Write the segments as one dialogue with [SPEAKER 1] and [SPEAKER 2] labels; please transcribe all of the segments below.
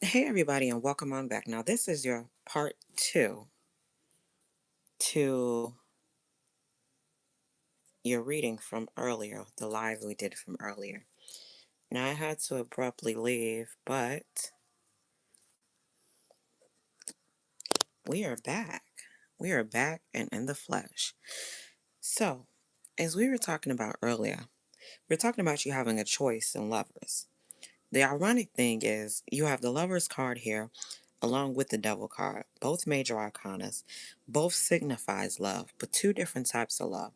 [SPEAKER 1] Hey, everybody, and welcome on back. Now, this is your part two to your reading from earlier, the live we did from earlier. Now, I had to abruptly leave, but we are back. We are back and in the flesh. So, as we were talking about earlier, we're talking about you having a choice in lovers. The ironic thing is, you have the Lovers card here along with the Devil card, both major arcanas, both signifies love, but two different types of love,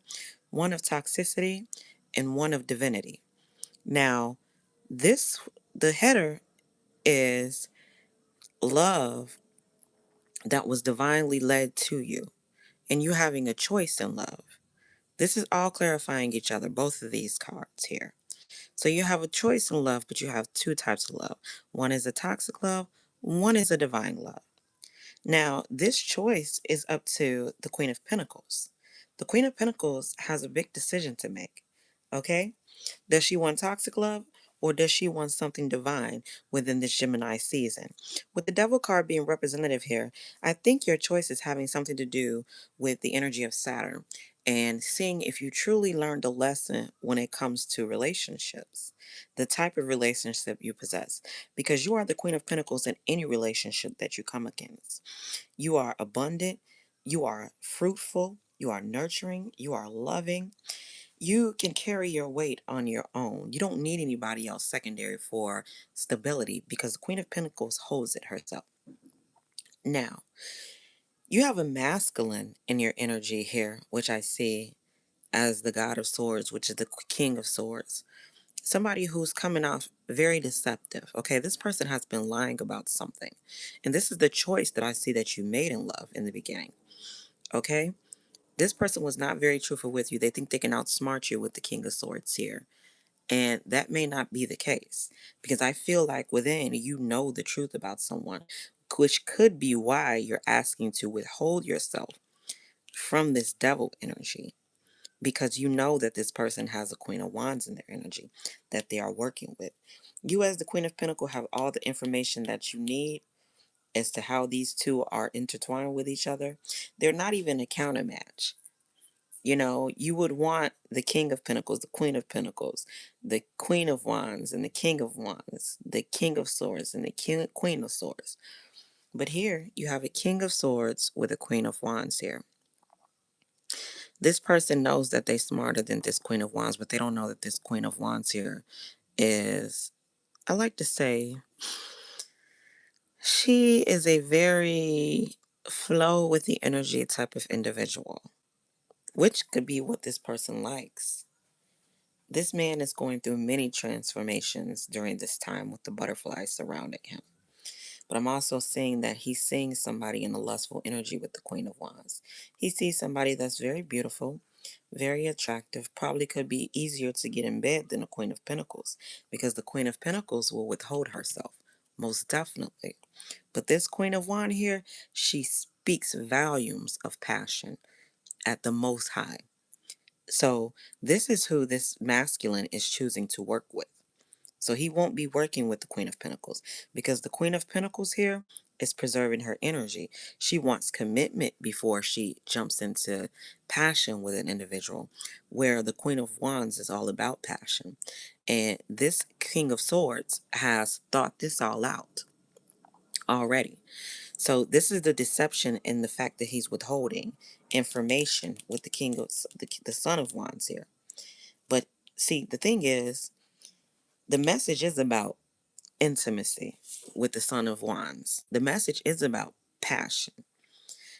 [SPEAKER 1] one of toxicity and one of divinity. Now, this the header is love that was divinely led to you, and you having a choice in love. This is all clarifying each other, both of these cards here. So you have a choice in love, but you have two types of love. One is a toxic love, one is a divine love. Now, this choice is up to the Queen of Pentacles. The Queen of Pentacles has a big decision to make. Okay? Does she want toxic love or does she want something divine within this Gemini season? With the Devil card being representative here, I think your choice is having something to do with the energy of Saturn and seeing if you truly learned a lesson when it comes to relationships, the type of relationship you possess, because you are the Queen of Pentacles in any relationship that you come against. You are abundant, you are fruitful, you are nurturing, you are loving, you can carry your weight on your own. You don't need anybody else secondary for stability because the Queen of Pentacles holds it herself. Now, you have a masculine in your energy here, which I see as the God of Swords, which is the King of Swords. Somebody who's coming off very deceptive. Okay, this person has been lying about something. And this is the choice that I see that you made in love in the beginning. Okay? This person was not very truthful with you. They think they can outsmart you with the King of Swords here. And that may not be the case because I feel like within you know the truth about someone, which could be why you're asking to withhold yourself from this devil energy because you know that this person has a Queen of Wands in their energy that they are working with. You, as the Queen of Pentacles, have all the information that you need as to how these two are intertwined with each other. They're not even a counter match. You know, you would want the King of Pentacles, the Queen of Pentacles, the Queen of Wands, and the King of Wands, the King of Swords, and the Queen of Swords. But here you have a King of Swords with a Queen of Wands here. This person knows that they're smarter than this Queen of Wands, but they don't know that this Queen of Wands here is, I like to say, she is a very flow with the energy type of individual, which could be what this person likes. This man is going through many transformations during this time with the butterflies surrounding him. But I'm also seeing that he's seeing somebody in a lustful energy with the Queen of Wands. He sees somebody that's very beautiful, very attractive, probably could be easier to get in bed than the Queen of Pentacles because the Queen of Pentacles will withhold herself, most definitely. But this Queen of Wands here, she speaks volumes of passion at the most high. So this is who this masculine is choosing to work with. So he won't be working with the Queen of Pentacles because the Queen of Pentacles here is preserving her energy. She wants commitment before she jumps into passion with an individual, where the Queen of Wands is all about passion. And this King of Swords has thought this all out already. So this is the deception in the fact that he's withholding information with the King of the Son of Wands here. But see, the thing is, the message is about intimacy with the Son of Wands. The message is about passion.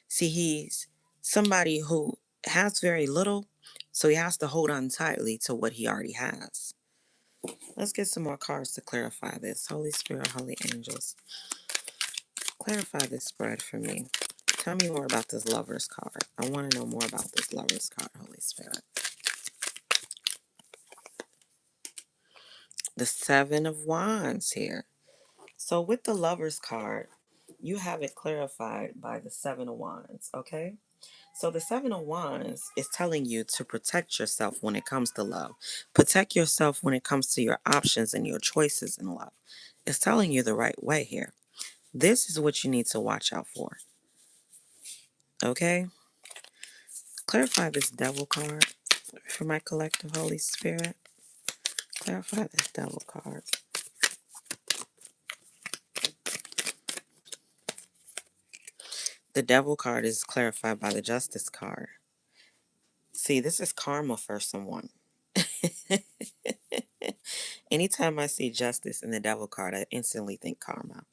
[SPEAKER 1] See, he's somebody who has very little, so he has to hold on tightly to what he already has. Let's get some more cards to clarify this. Holy Spirit, Holy Angels, clarify this spread for me. Tell me more about this Lover's card. I want to know more about this Lover's card, Holy Spirit. The Seven of Wands here. So with the Lover's card, you have it clarified by the Seven of Wands, okay? So the Seven of Wands is telling you to protect yourself when it comes to love. Protect yourself when it comes to your options and your choices in love. It's telling you the right way here. This is what you need to watch out for. Okay? Clarify this devil card for my collective Holy Spirit. Clarify this devil card. The devil card is clarified by the justice card. See, this is karma for someone. Anytime I see justice in the devil card, I instantly think karma.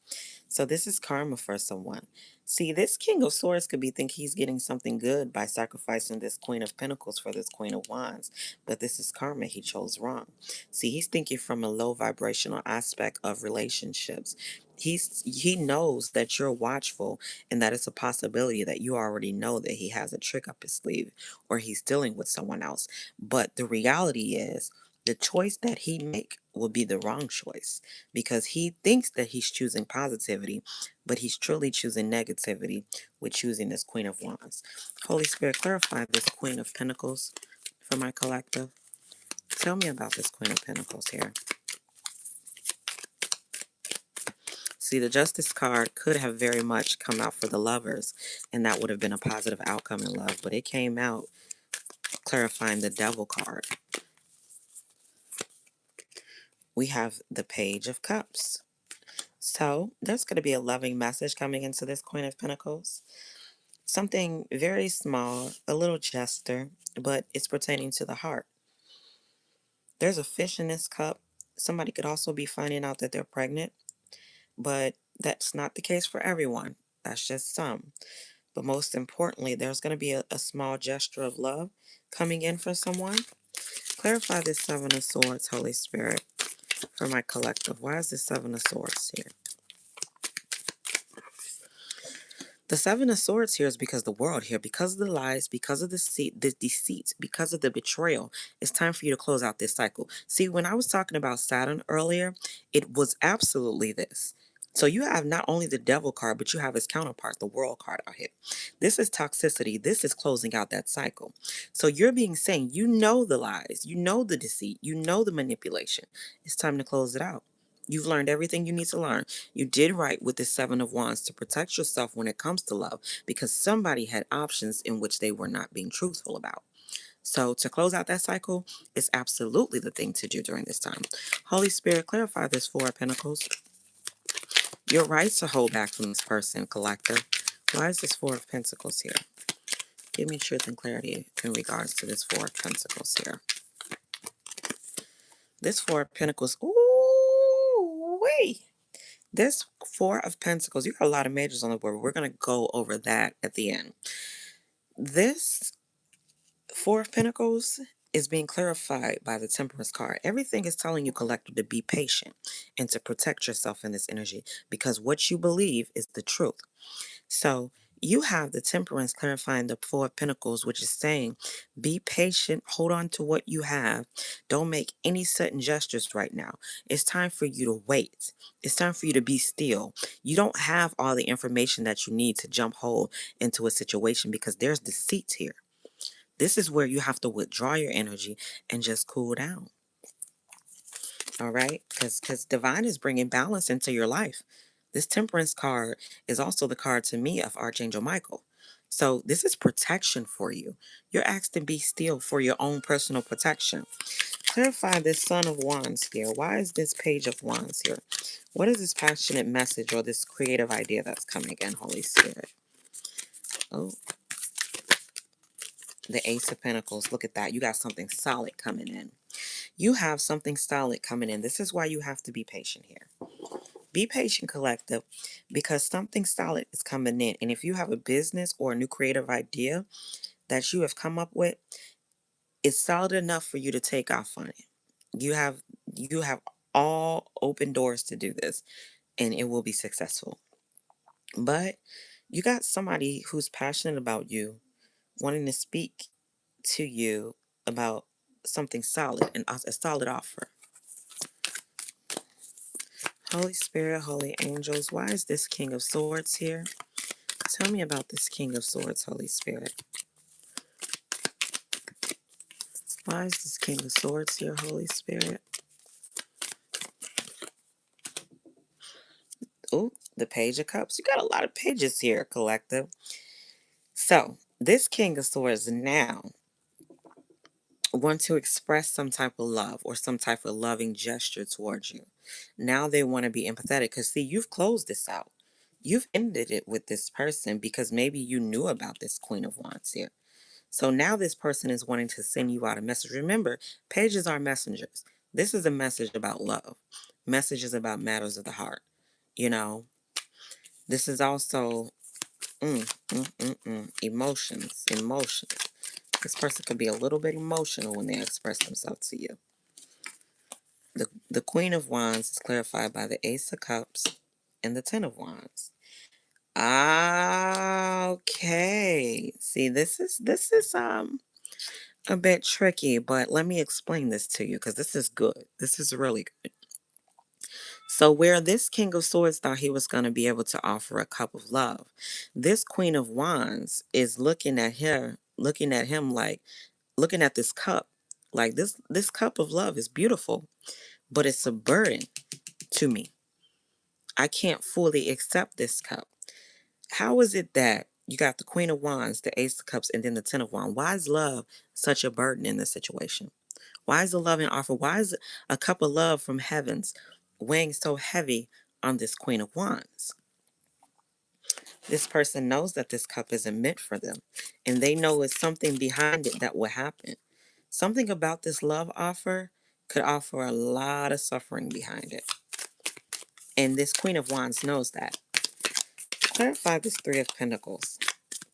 [SPEAKER 1] So this is karma for someone. See, this King of Swords could be think he's getting something good by sacrificing this Queen of Pentacles for this Queen of Wands, but this is karma he chose wrong. See, he's thinking from a low vibrational aspect of relationships. He knows that you're watchful and that it's a possibility that you already know that he has a trick up his sleeve or he's dealing with someone else. But the reality is the choice that he make will be the wrong choice because he thinks that he's choosing positivity, but he's truly choosing negativity with choosing this Queen of Wands. Holy Spirit, clarify this Queen of Pentacles for my collective. Tell me about this Queen of Pentacles here. See, the Justice card could have very much come out for the lovers, and that would have been a positive outcome in love, but it came out clarifying the Devil card. We have the Page of Cups. So there's going to be a loving message coming into this Queen of Pentacles. Something very small, a little gesture, but it's pertaining to the heart. There's a fish in this cup. Somebody could also be finding out that they're pregnant, but that's not the case for everyone. That's just some. But most importantly, there's going to be a small gesture of love coming in for someone. Clarify this Seven of Swords, Holy Spirit, for my collective. Why is this Seven of Swords here? The Seven of Swords here is because the world here, because of the lies, because of the deceit, because of the betrayal, it's time for you to close out this cycle. See, when I was talking about Saturn earlier, it was absolutely this. So you have not only the devil card, but you have his counterpart, the world card out here. This is toxicity. This is closing out that cycle. So you're being saying, you know the lies, you know the deceit, you know the manipulation. It's time to close it out. You've learned everything you need to learn. You did right with the Seven of Wands to protect yourself when it comes to love because somebody had options in which they were not being truthful about. So to close out that cycle is absolutely the thing to do during this time. Holy Spirit, clarify this Four of Pentacles. Your right to hold back from this person, collective. Why is this Four of Pentacles here? Give me truth and clarity in regards to this Four of Pentacles here. This Four of Pentacles, ooh, wait. This Four of Pentacles, you got a lot of majors on the board. We're going to go over that at the end. This Four of Pentacles is being clarified by the Temperance card. Everything is telling you, collective, to be patient and to protect yourself in this energy because what you believe is the truth. So you have the Temperance clarifying the Four of Pentacles, which is saying, be patient, hold on to what you have. Don't make any sudden gestures right now. It's time for you to wait. It's time for you to be still. You don't have all the information that you need to jump whole into a situation because there's deceit here. This is where you have to withdraw your energy and just cool down. All right? Because divine is bringing balance into your life. This Temperance card is also the card to me of Archangel Michael. So this is protection for you. You're asked to be still for your own personal protection. Clarify this Son of Wands here. Why is this Page of Wands here? What is this passionate message or this creative idea that's coming in, Holy Spirit? Oh, the Ace of Pentacles. Look at that. You got something solid coming in. You have something solid coming in. This is why you have to be patient here. Be patient, collective, because something solid is coming in. And if you have a business or a new creative idea that you have come up with, it's solid enough for you to take off on it. You have all open doors to do this, and it will be successful. But you got somebody who's passionate about you, wanting to speak to you about something solid and a solid offer. Holy Spirit, holy angels, why is this King of Swords here? Tell me about this King of Swords, Holy Spirit. Why is this King of Swords here, Holy Spirit? Oh, the Page of Cups. You got a lot of pages here, collective. So, this King of Swords now want to express some type of love or some type of loving gesture towards you. Now they want to be empathetic because, see, you've closed this out. You've ended it with this person because maybe you knew about this Queen of Wands here. So now this person is wanting to send you out a message. Remember, pages are messengers. This is a message about love, messages about matters of the heart. You know, this is also emotions, emotions. This person could be a little bit emotional when they express themselves to you. The Queen of Wands is clarified by the Ace of Cups and the Ten of Wands. Okay. See, this is a bit tricky, but let me explain this to you because this is good. This is really good. So, where this King of Swords thought he was going to be able to offer a cup of love, this Queen of Wands is looking at him like, looking at this cup, like this cup of love is beautiful, but it's a burden to me. I can't fully accept this cup. How is it that you got the Queen of Wands, the Ace of Cups, and then the Ten of Wands? Why is love such a burden in this situation? Why is the loving offer? Why is a cup of love from heavens weighing so heavy on this Queen of Wands? This person knows that this cup isn't meant for them, and they know it's something behind it that will happen. Something about this love offer could offer a lot of suffering behind it. And this Queen of Wands knows that. Clarify this Three of Pentacles.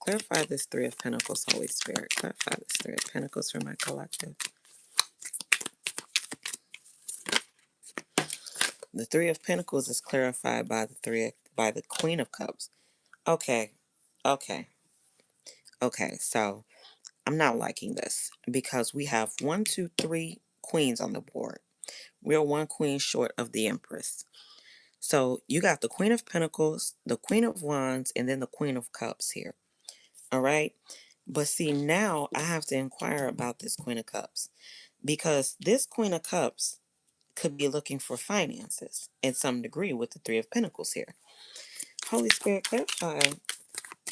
[SPEAKER 1] Clarify this Three of Pentacles, Holy Spirit. Clarify this Three of Pentacles for my collective. The Three of Pentacles is clarified by by the Queen of Cups. Okay, okay, okay. So I'm not liking this because we have 1, 2, 3 queens on the board. We're one queen short of the Empress. So you got the Queen of Pentacles, the Queen of Wands, and then the Queen of Cups here. All right. But see, now I have to inquire about this Queen of Cups because this Queen of Cups could be looking for finances in some degree with the Three of Pentacles here. Holy Spirit, clarify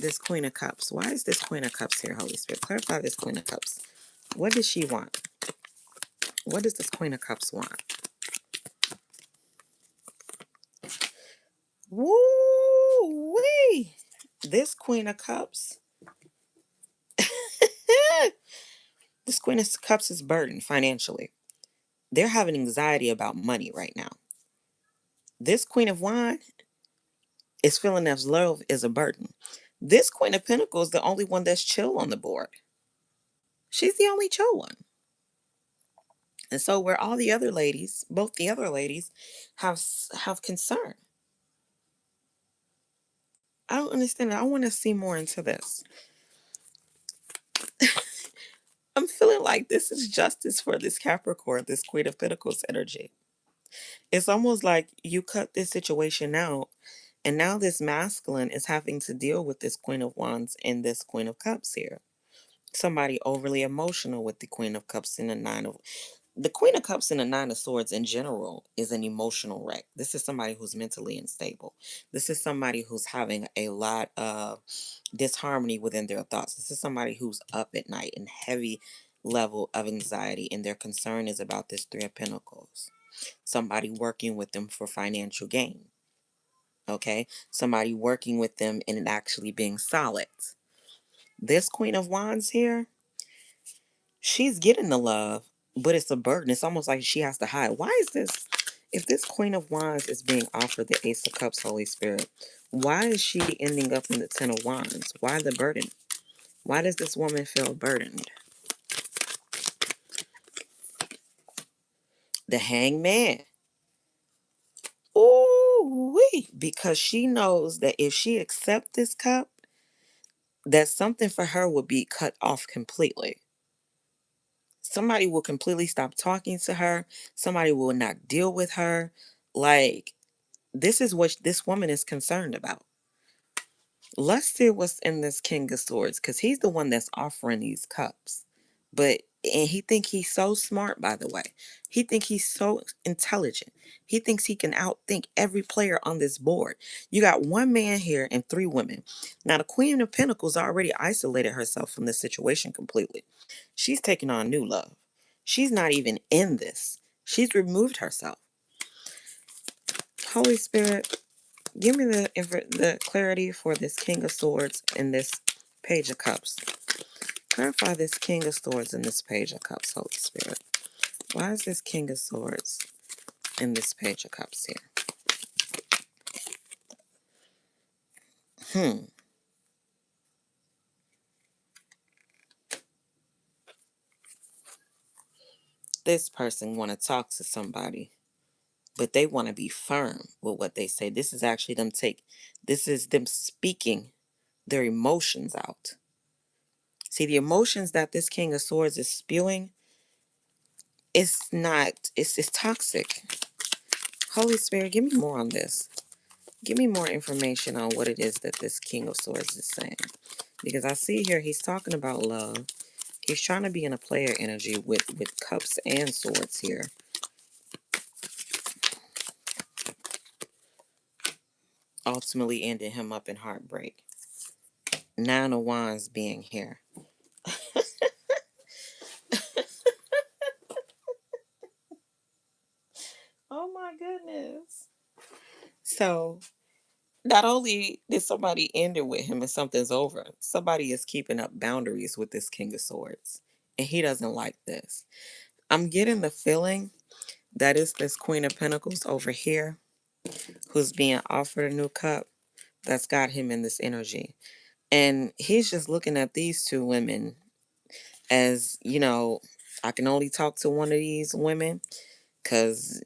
[SPEAKER 1] this Queen of Cups. Why is this Queen of Cups here, Holy Spirit? Clarify this Queen of Cups. What does she want? What does this Queen of Cups want? Woo-wee! This Queen of Cups, this Queen of Cups is burdened financially. They're having anxiety about money right now. This Queen of Wine is feeling as love is a burden. This Queen of Pentacles is the only one that's chill on the board. She's the only chill one. And so where all the other ladies, both the other ladies, have concern. I don't understand it. I want to see more into this. I'm feeling like this is justice for this Capricorn, this Queen of Pentacles energy. It's almost like you cut this situation out, and now this masculine is having to deal with this Queen of Wands and this Queen of Cups here. Somebody overly emotional with the Queen of Cups and the Queen of Cups and the Nine of Swords in general is an emotional wreck. This is somebody who's mentally unstable. This is somebody who's having a lot of disharmony within their thoughts. This is somebody who's up at night in heavy level of anxiety, and their concern is about this Three of Pentacles. Somebody working with them for financial gain. Okay? Somebody working with them and it actually being solid. This Queen of Wands here, she's getting the love, but it's a burden. It's almost like she has to hide. Why is this? If this Queen of Wands is being offered the Ace of Cups, Holy Spirit, why is she ending up in the Ten of Wands? Why the burden? Why does this woman feel burdened? The Hangman. Ooh, wee. Because she knows that if she accepts this cup, that something for her would be cut off completely. Somebody will completely stop talking to her. Somebody will not deal with her. Like, this is what this woman is concerned about. Let's see what's in this King of Swords, because he's the one that's offering these cups. But And he think he's so smart, by the way. He think he's so intelligent. He thinks he can outthink every player on this board. You got one man here and three women. Now the Queen of Pentacles already isolated herself from this situation completely. She's taking on new love. She's not even in this. She's removed herself. Holy Spirit, give me the clarity for this King of Swords and this Page of Cups. Clarify this King of Swords and this Page of Cups, Holy Spirit. Why is this King of Swords in this Page of Cups here? This person want to talk to somebody, but they want to be firm with what they say. This is actually this is them speaking their emotions out. See, the emotions that this King of Swords is spewing, it's toxic. Holy Spirit, give me more on this. Give me more information on what it is that this King of Swords is saying. Because I see here he's talking about love. He's trying to be in a player energy with cups and swords here. Ultimately ended him up in heartbreak. Nine of Wands being here. Oh my goodness. So not only did somebody end it with him and something's over, somebody is keeping up boundaries with this King of Swords. And he doesn't like this. I'm getting the feeling that it's this Queen of Pentacles over here who's being offered a new cup that's got him in this energy. And he's just looking at these two women as, I can only talk to one of these women because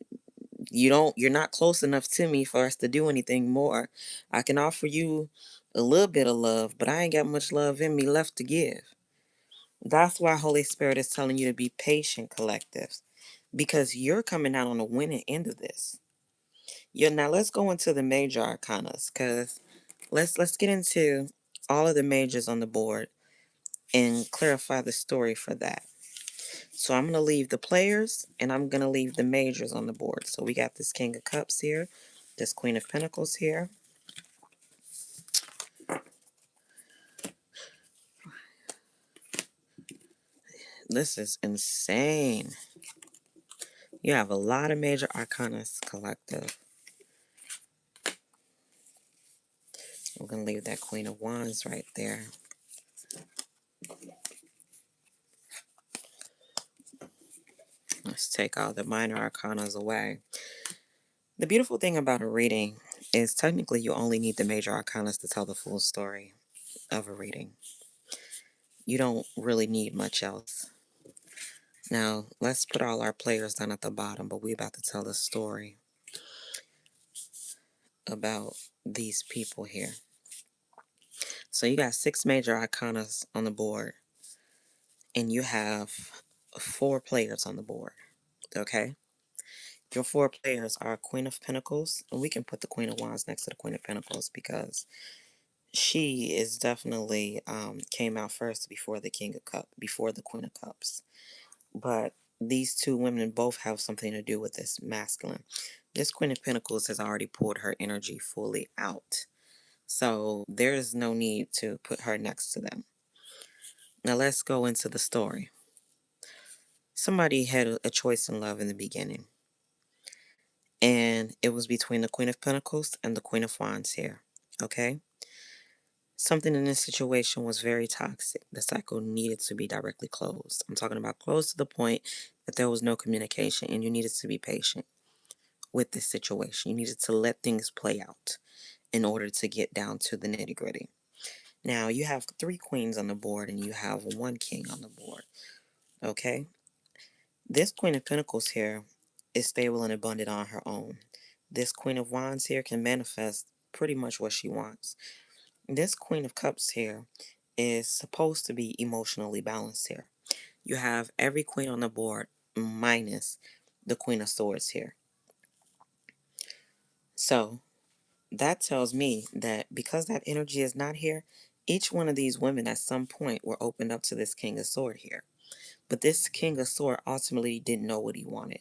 [SPEAKER 1] you're not close enough to me for us to do anything more. I can offer you a little bit of love, but I ain't got much love in me left to give. That's why Holy Spirit is telling you to be patient, collectives, because you're coming out on the winning end of this. Yeah, now let's go into the major arcanas, because let's get into all of the majors on the board and clarify the story for that. So I'm going to leave the players and I'm going to leave the majors on the board. So we got this King of Cups here, this Queen of Pentacles here. This is insane. You have a lot of major arcanas, collective. We're going to leave that Queen of Wands right there. Let's take all the minor arcanas away. The beautiful thing about a reading is technically you only need the major arcanas to tell the full story of a reading. You don't really need much else. Now, let's put all our players down at the bottom, but we're about to tell a story about these people here. So you got 6 major arcanas on the board, and you have 4 players on the board, okay? Your 4 players are Queen of Pentacles, and we can put the Queen of Wands next to the Queen of Pentacles because she is definitely came out first before the King of Cups, before the Queen of Cups. But these two women both have something to do with this masculine. This Queen of Pentacles has already pulled her energy fully out. So there is no need to put her next to them. Now let's go into the story. Somebody had a choice in love in the beginning. And it was between the Queen of Pentacles and the Queen of Wands here. Okay? Something in this situation was very toxic. The cycle needed to be directly closed. I'm talking about closed to the point that there was no communication and you needed to be patient with this situation. You needed to let things play out in order to get down to the nitty gritty. Now, you have 3 queens on the board and you have 1 king on the board. Okay? This Queen of Pentacles here is stable and abundant on her own. This Queen of Wands here can manifest pretty much what she wants. This Queen of Cups here is supposed to be emotionally balanced here. You have every queen on the board minus the Queen of Swords here. So that tells me that because that energy is not here, each one of these women at some point were opened up to this King of Sword here. But this King of Swords ultimately didn't know what he wanted.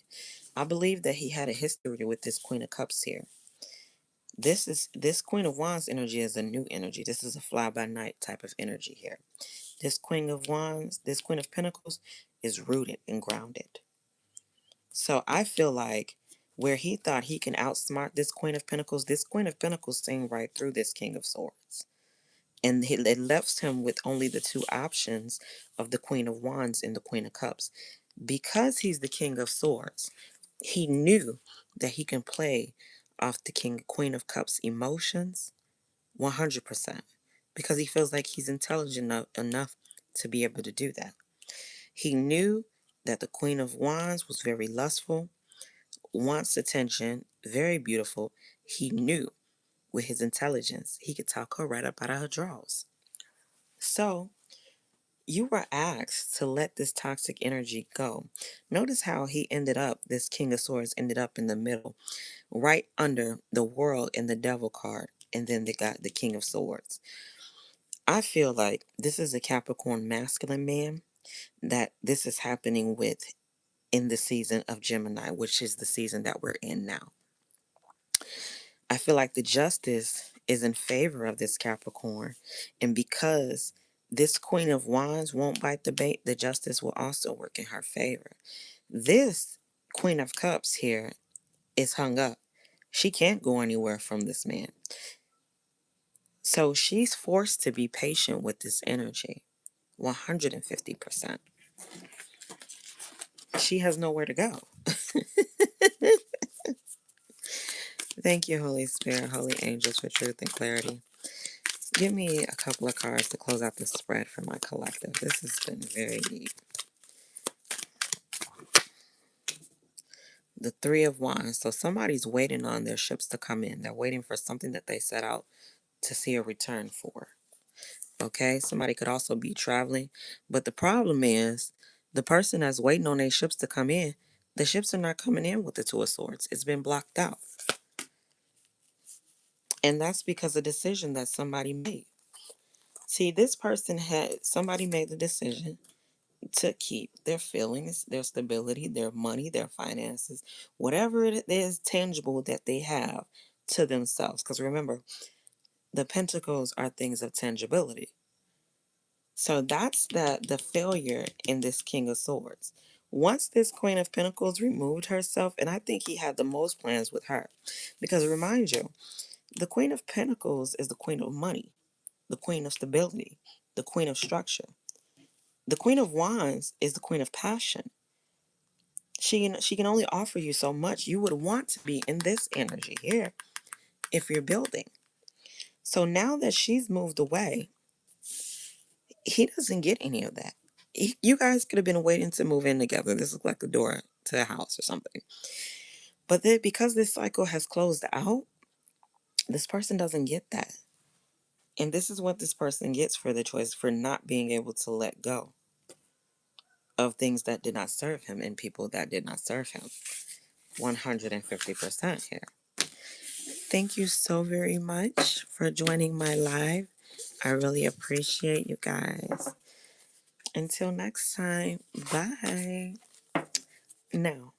[SPEAKER 1] I believe that he had a history with this Queen of Cups here. This Queen of Wands energy is a new energy. This is a fly by night type of energy here. This Queen of Wands, this Queen of Pentacles is rooted and grounded. So I feel like where he thought he can outsmart this Queen of Pentacles seen right through this King of Swords. And it left him with only the two options of the Queen of Wands and the Queen of Cups. Because he's the King of Swords, he knew that he can play off the Queen of Cups emotions 100%, because he feels like he's intelligent enough to be able to do that. He knew that the Queen of Wands was very lustful, wants attention, very beautiful. He knew with his intelligence he could talk her right up out of her drawers. So you were asked to let this toxic energy go. Notice how this King of Swords ended up in the middle, right under the World and the Devil card, and then they got the King of Swords. I feel like this is a Capricorn masculine man that this is happening with in the season of Gemini, which is the season that we're in now. I feel like the justice is in favor of this Capricorn, and because this Queen of Wands won't bite the bait, the justice will also work in her favor. This Queen of Cups here is hung up. She can't go anywhere from this man. So she's forced to be patient with this energy 150%. She has nowhere to go. Thank you, Holy Spirit, Holy Angels, for truth and clarity. Give me a couple of cards to close out the spread for my collective. This has been very deep. The Three of Wands. So somebody's waiting on their ships to come in. They're waiting for something that they set out to see a return for. Okay? Somebody could also be traveling. But the problem is, the person that's waiting on their ships to come in, the ships are not coming in with the Two of Swords. It's been blocked out. And that's because of a decision that somebody made. See, somebody made the decision to keep their feelings, their stability, their money, their finances, whatever it is tangible that they have, to themselves. Because remember, the pentacles are things of tangibility. So that's the failure in this King of Swords. Once this Queen of Pentacles removed herself, and I think he had the most plans with her. Because remind you, the Queen of Pentacles is the Queen of money, the Queen of stability, the Queen of structure. The Queen of Wands is the Queen of passion. She can only offer you so much. You would want to be in this energy here if you're building. So now that she's moved away, he doesn't get any of that. You guys could have been waiting to move in together. This is like the door to a house or something. But then because this cycle has closed out, this person doesn't get that. And this is what this person gets for the choice for not being able to let go of things that did not serve him and people that did not serve him. 150% here. Thank you so very much for joining my live. I really appreciate you guys. Until next time, bye. Now,